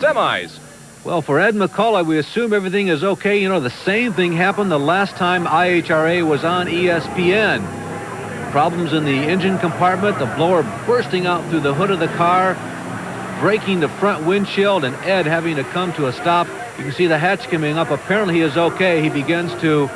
semis. Well, for Ed McCullough, we assume everything is okay. You know, the same thing happened the last time IHRA was on ESPN. Problems in the engine compartment, the blower bursting out through the hood of the car, breaking the front windshield, and Ed having to come to a stop. You can see the hatch coming up. Apparently he is okay. He begins to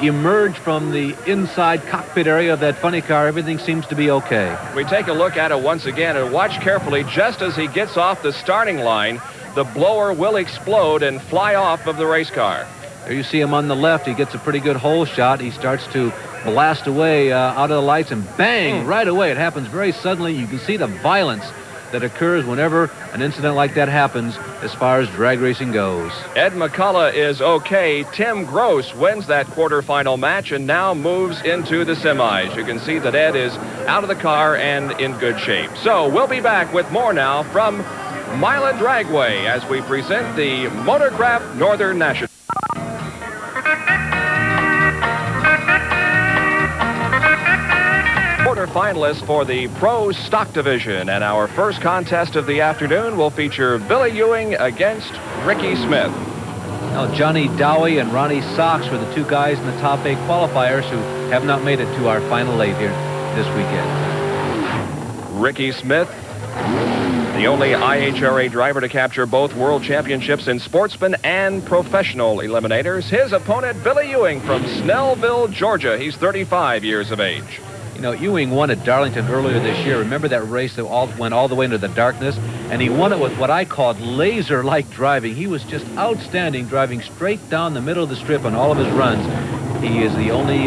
emerge from the inside cockpit area of that funny car. Everything seems to be okay. We take a look at it once again and watch carefully. Just as he gets off the starting line, the blower will explode and fly off of the race car. There you see him on the left. He gets a pretty good hole shot. He starts to blast away out of the lights, and bang, right away. It happens very suddenly. You can see the violence that occurs whenever an incident like that happens as far as drag racing goes. Ed McCullough is okay. Tim Gross wins that quarterfinal match and now moves into the semis. You can see that Ed is out of the car and in good shape. So we'll be back with more now from Mila Dragway as we present the Motorcraft Northern National. Quarterfinalists for the Pro Stock Division, and our first contest of the afternoon will feature Billy Ewing against Ricky Smith. Now, Johnny Dowie and Ronnie Sox were the two guys in the top 8 qualifiers who have not made it to our final 8 here this weekend. Ricky Smith, the only IHRA driver to capture both world championships in sportsman and professional eliminators. His opponent, Billy Ewing from Snellville, Georgia. He's 35 years of age. You know, Ewing won at Darlington earlier this year. Remember that race that went all the way into the darkness? And he won it with what I called laser-like driving. He was just outstanding, driving straight down the middle of the strip on all of his runs. He is the only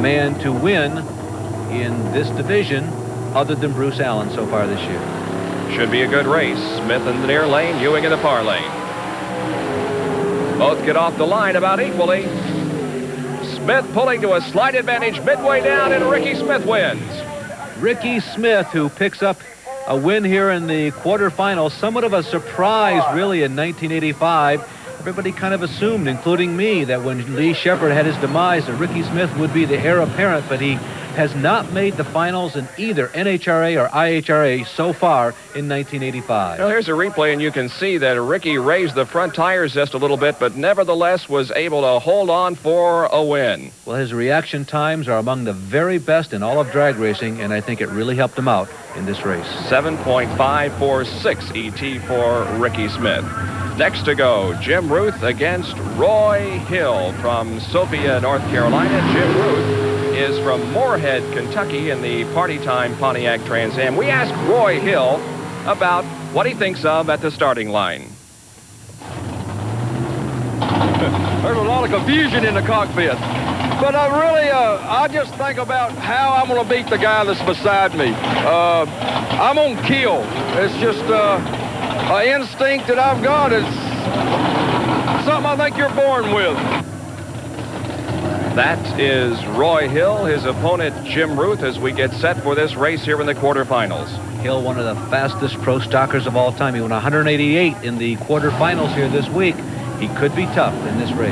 man to win in this division other than Bruce Allen so far this year. Should be a good race. Smith in the near lane, Ewing in the far lane. Both get off the line about equally. Smith pulling to a slight advantage midway down, and Ricky Smith wins. Ricky Smith, who picks up a win here in the quarterfinals. Somewhat of a surprise, really, in 1985. Everybody kind of assumed, including me, that when Lee Shepard had his demise, that Ricky Smith would be the heir apparent, but he has not made the finals in either NHRA or IHRA so far in 1985. Well, here's a replay, and you can see that Ricky raised the front tires just a little bit, but nevertheless was able to hold on for a win. Well, his reaction times are among the very best in all of drag racing, and I think it really helped him out in this race. 7.546 ET for Ricky Smith. Next to go, Jim Ruth against Roy Hill from Sophia, North Carolina. Jim Ruth is from Moorhead, Kentucky in the Party Time Pontiac Trans Am. We asked Roy Hill about what he thinks of at the starting line. There's a lot of confusion in the cockpit. But I just think about how I'm going to beat the guy that's beside me. I'm on kill. It's just an instinct that I've got. It's something I think you're born with. That is Roy Hill, his opponent Jim Ruth, as we get set for this race here in the quarterfinals. Hill, one of the fastest pro stockers of all time. He won 188 in the quarterfinals here this week. He could be tough in this race.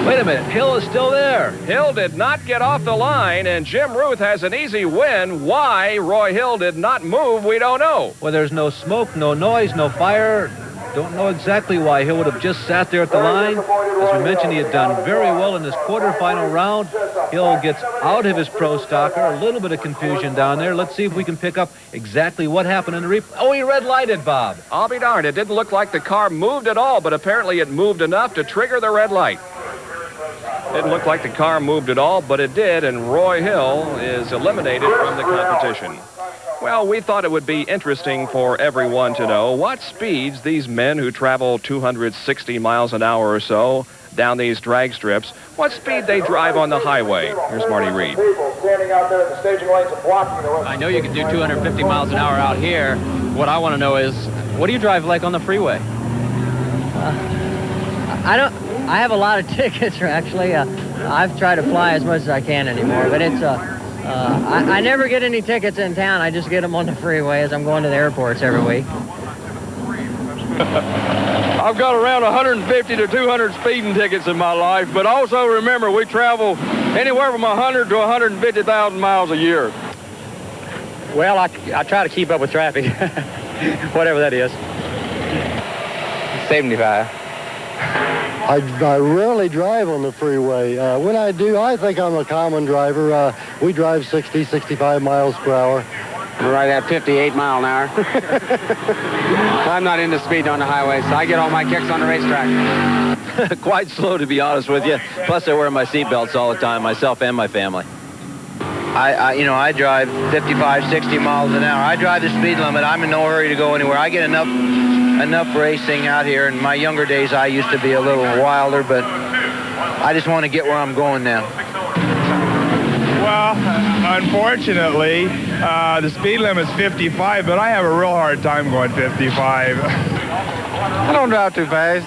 Wait a minute, Hill is still there. Hill did not get off the line, and Jim Ruth has an easy win. Why Roy Hill did not move, we don't know. Well, there's no smoke, no noise, no fire. Don't know exactly why Hill would have just sat there at the line. As we mentioned, he had done very well in his quarterfinal round. Hill gets out of his pro stocker. A little bit of confusion down there. Let's see if we can pick up exactly what happened in the replay. Oh, he red-lighted, Bob. I'll be darned. It didn't look like the car moved at all, but apparently it moved enough to trigger the red light. Didn't look like the car moved at all, but it did, and Roy Hill is eliminated from the competition. Well, we thought it would be interesting for everyone to know what speeds these men who travel 260 miles an hour or so down these drag strips, what speed they drive on the highway. Here's Marty Reed. I know you can do 250 miles an hour out here. What I want to know is, what do you drive like on the freeway? I have a lot of tickets, actually. I've tried to fly as much as I can anymore, but it's I never get any tickets in town. I just get them on the freeway as I'm going to the airports every week. I've got around 150 to 200 speeding tickets in my life, but also remember, we travel anywhere from 100 to 150,000 miles a year. Well, I try to keep up with traffic. Whatever that is. 75. I rarely drive on the freeway. When I do, I think I'm a common driver. We drive 60, 65 miles per hour. We're right at 58 mile an hour. I'm not into speed on the highway, so I get all my kicks on the racetrack. Quite slow, to be honest with you. Plus, I wear my seatbelts all the time, myself and my family. I drive 55, 60 miles an hour. I drive the speed limit. I'm in no hurry to go anywhere. I get enough racing out here. In my younger days, I used to be a little wilder, but I just want to get where I'm going now. Well, unfortunately, the speed limit's 55, but I have a real hard time going 55. I don't drive too fast.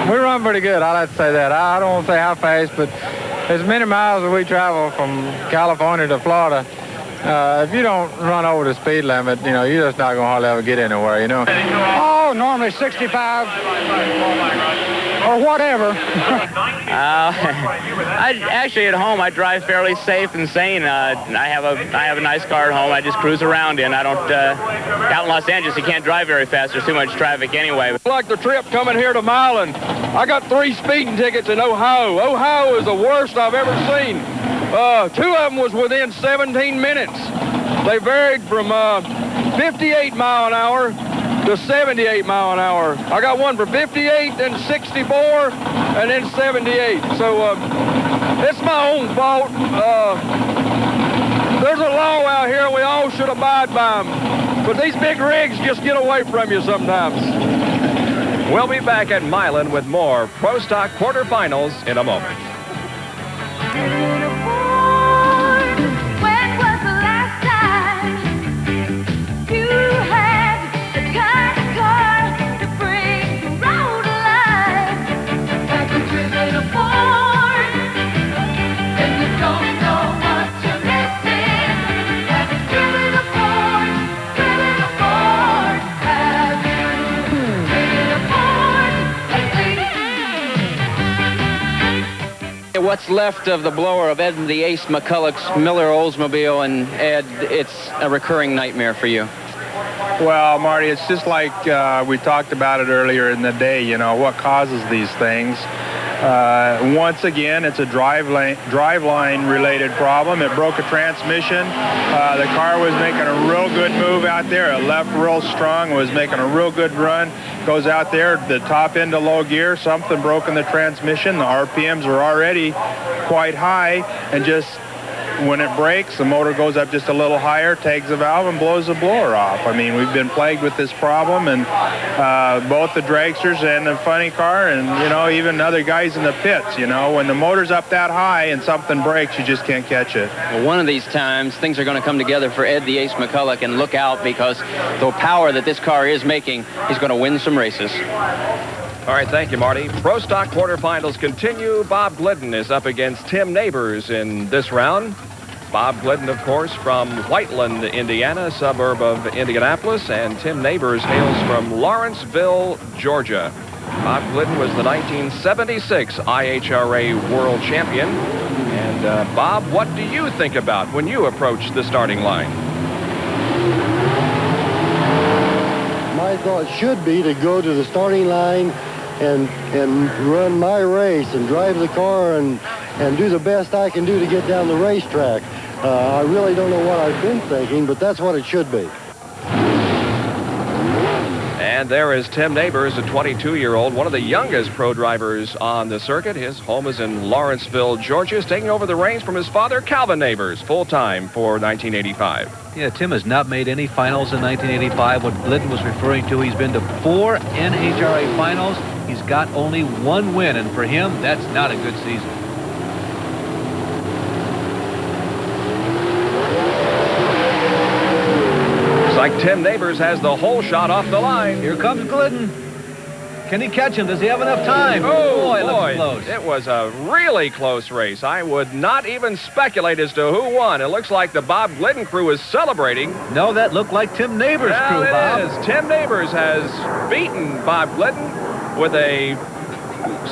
We run pretty good. I like to say that. I don't want to say how fast, but as many miles as we travel from California to Florida, if you don't run over the speed limit, you're just not going to hardly ever get anywhere, Oh, normally 65 or whatever. Actually, at home, I drive fairly safe and sane. I have a nice car at home. I just cruise around in. I don't. Out in Los Angeles, you can't drive very fast. There's too much traffic anyway. Like the trip coming here to Milan, I got 3 speeding tickets in Ohio. Ohio is the worst I've ever seen. 2 of them was within 17 minutes. They varied from 58 mile an hour to 78 mile an hour. I got one for 58, then 64, and then 78. So it's my own fault. There's a law out here, we all should abide by them. But these big rigs just get away from you sometimes. We'll be back at Milan with more Pro Stock quarterfinals in a moment. When was the last time you had the kind of car to bring the road alive? Have you driven a Ford? If you don't know what you're missing, have you driven a Ford? Driven a Ford? Have you driven a Ford? What's left of the blower of Ed the Ace McCulloch's Miller Oldsmobile, and Ed, it's a recurring nightmare for you. Well, Marty, it's just like we talked about it earlier in the day, what causes these things. Once again, it's a driveline related problem. It broke a transmission. The car was making a real good move out there. It left real strong, was making a real good run. Goes out there, the top into low gear, something broke in the transmission. The RPMs are already quite high, and just when it breaks, the motor goes up just a little higher, tags the valve, and blows the blower off. I mean, we've been plagued with this problem, and both the dragsters and the funny car, and even other guys in the pits. When the motor's up that high and something breaks, you just can't catch it. Well, one of these times, things are going to come together for Ed the Ace McCulloch, and look out, because the power that this car is making, he's going to win some races. All right, thank you, Marty. Pro Stock quarterfinals continue. Bob Glidden is up against Tim Neighbors in this round. Bob Glidden, of course, from Whiteland, Indiana, suburb of Indianapolis, and Tim Neighbors hails from Lawrenceville, Georgia. Bob Glidden was the 1976 IHRA World Champion. And, Bob, what do you think about when you approach the starting line? My thought should be to go to the starting line and run my race and drive the car and do the best I can do to get down the racetrack. I really don't know what I've been thinking, but that's what it should be. And there is Tim Neighbors, a 22-year-old, one of the youngest pro drivers on the circuit. His home is in Lawrenceville, Georgia. He's taking over the reins from his father, Calvin Neighbors, full-time for 1985. Yeah, Tim has not made any finals in 1985. What Glidden was referring to, he's been to 4 NHRA finals. He's got only 1 win, and for him, that's not a good season. Looks like Tim Neighbors has the whole shot off the line. Here comes Glidden. Can he catch him? Does he have enough time? Oh, boy, close. It was a really close race. I would not even speculate as to who won. It looks like the Bob Glidden crew is celebrating. No, that looked like Tim Neighbors' crew, Bob. It is. Tim Neighbors has beaten Bob Glidden with a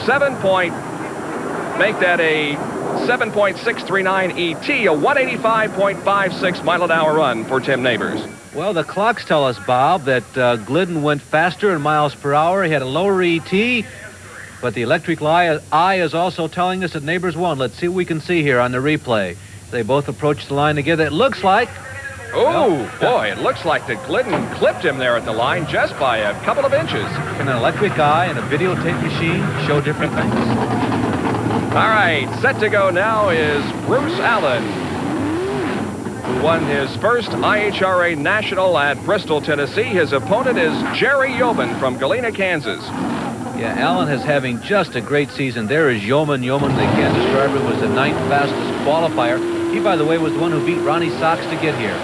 7.639 ET, a 185.56 mile-an-hour run for Tim Neighbors. Well, the clocks tell us, Bob, that Glidden went faster in miles per hour. He had a lower ET, but the electric eye is also telling us that Neighbors won. Let's see what we can see here on the replay. They both approached the line together. It looks like... Oh, boy, it looks like that Glidden clipped him there at the line just by a couple of inches. Can an electric eye and a videotape machine show different things? All right, set to go now is Bruce Allen, who won his first IHRA National at Bristol, Tennessee. His opponent is Jerry Yeoman from Galena, Kansas. Yeah, Allen is having just a great season. There is Yeoman. Yeoman, the Kansas driver, was the 9th fastest qualifier. He, by the way, was the one who beat Ronnie Sox to get here.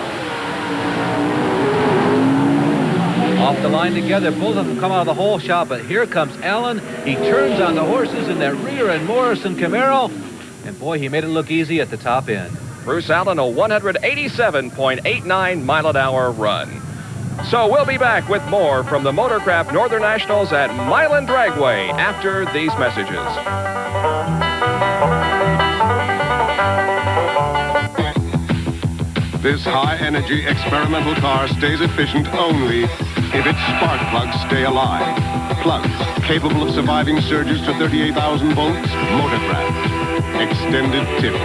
Off the line together, both of them come out of the hole shot, but here comes Allen. He turns on the horses in that rear and Morrison Camaro, and boy, he made it look easy at the top end. Bruce Allen, a 187.89 mile-an-hour run. So we'll be back with more from the Motorcraft Northern Nationals at Milan Dragway after these messages. This high-energy experimental car stays efficient only if its spark plugs stay alive. Plugs capable of surviving surges to 38,000 volts. Motorcraft. Extended tip.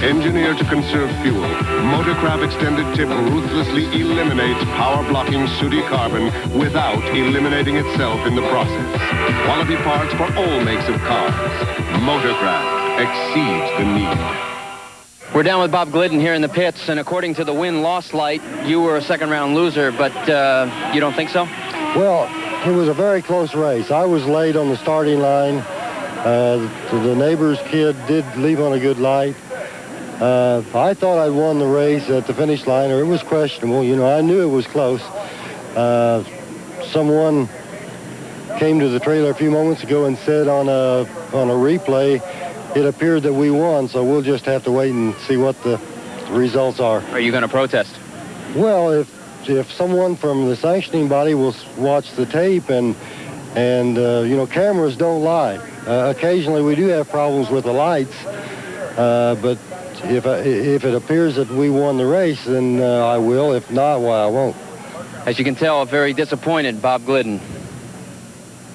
Engineered to conserve fuel, Motorcraft Extended Tip ruthlessly eliminates power-blocking sooty carbon without eliminating itself in the process. Quality parts for all makes of cars. Motorcraft exceeds the need. We're down with Bob Glidden here in the pits, and according to the win-loss light, you were a second-round loser, but you don't think so? Well, it was a very close race. I was late on the starting line. The Neighbors kid did leave on a good light. I thought I'd won the race at the finish line, or it was questionable. You know, I knew it was close. Someone came to the trailer a few moments ago and said on a replay, it appeared that we won, so we'll just have to wait and see what the results are. Are you going to protest? Well, if someone from the sanctioning body will watch the tape and you know, cameras don't lie. Occasionally we do have problems with the lights, but if it appears that we won the race, then I will. If not, well, I won't. As you can tell, very disappointed, Bob Glidden.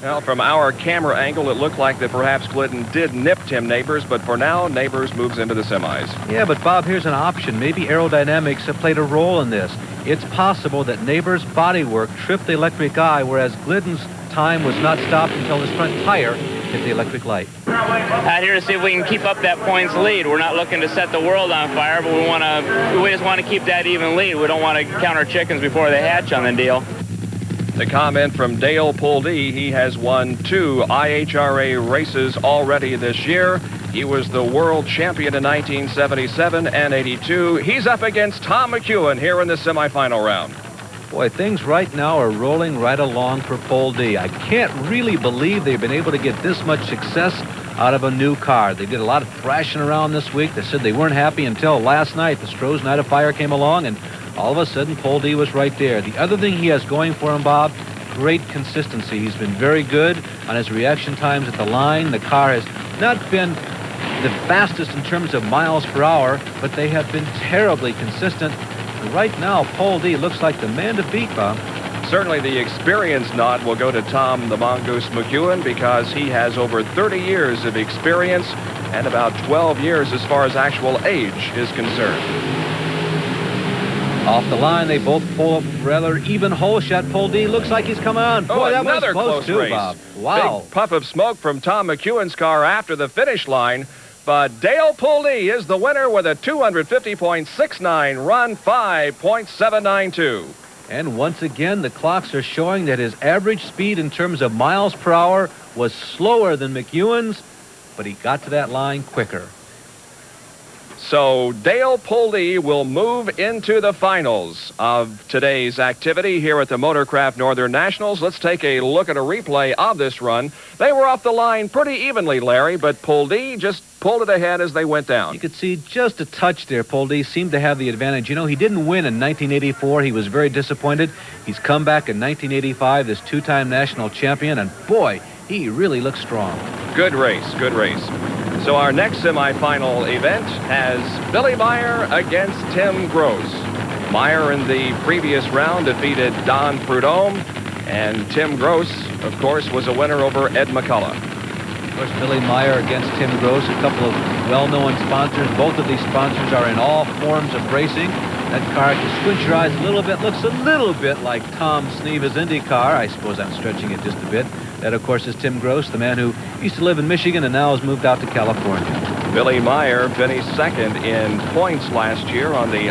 Well, from our camera angle, it looked like that perhaps Glidden did nip Tim Neighbors, but for now, Neighbors moves into the semis. Yeah, but Bob, here's an option. Maybe aerodynamics have played a role in this. It's possible that Neighbors' bodywork tripped the electric eye, whereas Glidden's time was not stopped until his front tire hit the electric light. Out here to see if we can keep up that points lead. We're not looking to set the world on fire, but we just want to keep that even lead. We don't want to count our chickens before they hatch on the deal. The comment from Dale Puldee, he has won 2 IHRA races already this year. He was the world champion in 1977 and 82. He's up against Tom McEwen here in the semifinal round. Boy, things right now are rolling right along for Puldee. I can't really believe they've been able to get this much success out of a new car. They did a lot of thrashing around this week. They said they weren't happy until last night. The Stroh's Night of Fire came along, and all of a sudden, Puldee was right there. The other thing he has going for him, Bob, great consistency. He's been very good on his reaction times at the line. The car has not been the fastest in terms of miles per hour, but they have been terribly consistent. And right now, Puldee looks like the man to beat, Bob. Certainly the experience nod will go to Tom the Mongoose McEwen because he has over 30 years of experience and about 12 years as far as actual age is concerned. Off the line, they both pull up rather even hole shot. Puldee looks like he's coming on. Boy, that was close too, race. Bob. Wow. Big puff of smoke from Tom McEwen's car after the finish line. But Dale Puldee is the winner with a 250.69 run, 5.792. And once again, the clocks are showing that his average speed in terms of miles per hour was slower than McEwen's, but he got to that line quicker. So Dale Puldee will move into the finals of today's activity here at the Motorcraft Northern Nationals. Let's take a look at a replay of this run. They were off the line pretty evenly, Larry, but Puldee just pulled it ahead as they went down. You could see just a touch there. Puldee seemed to have the advantage. You know, he didn't win in 1984. He was very disappointed. He's come back in 1985, this two-time national champion, and boy, he really looks strong. Good race, good race. So our next semifinal event has Billy Meyer against Tim Gross. Meyer in the previous round defeated Don Prudhomme, and Tim Gross, of course, was a winner over Ed McCullough. Of course, Billy Meyer against Tim Gross, a couple of well-known sponsors. Both of these sponsors are in all forms of racing. That car, if you squint your eyes a little bit, looks a little bit like Tom Sneeva's Indy car. I suppose I'm stretching it just a bit. That, of course, is Tim Gross, the man who used to live in Michigan and now has moved out to California. Billy Meyer finished second in points last year on the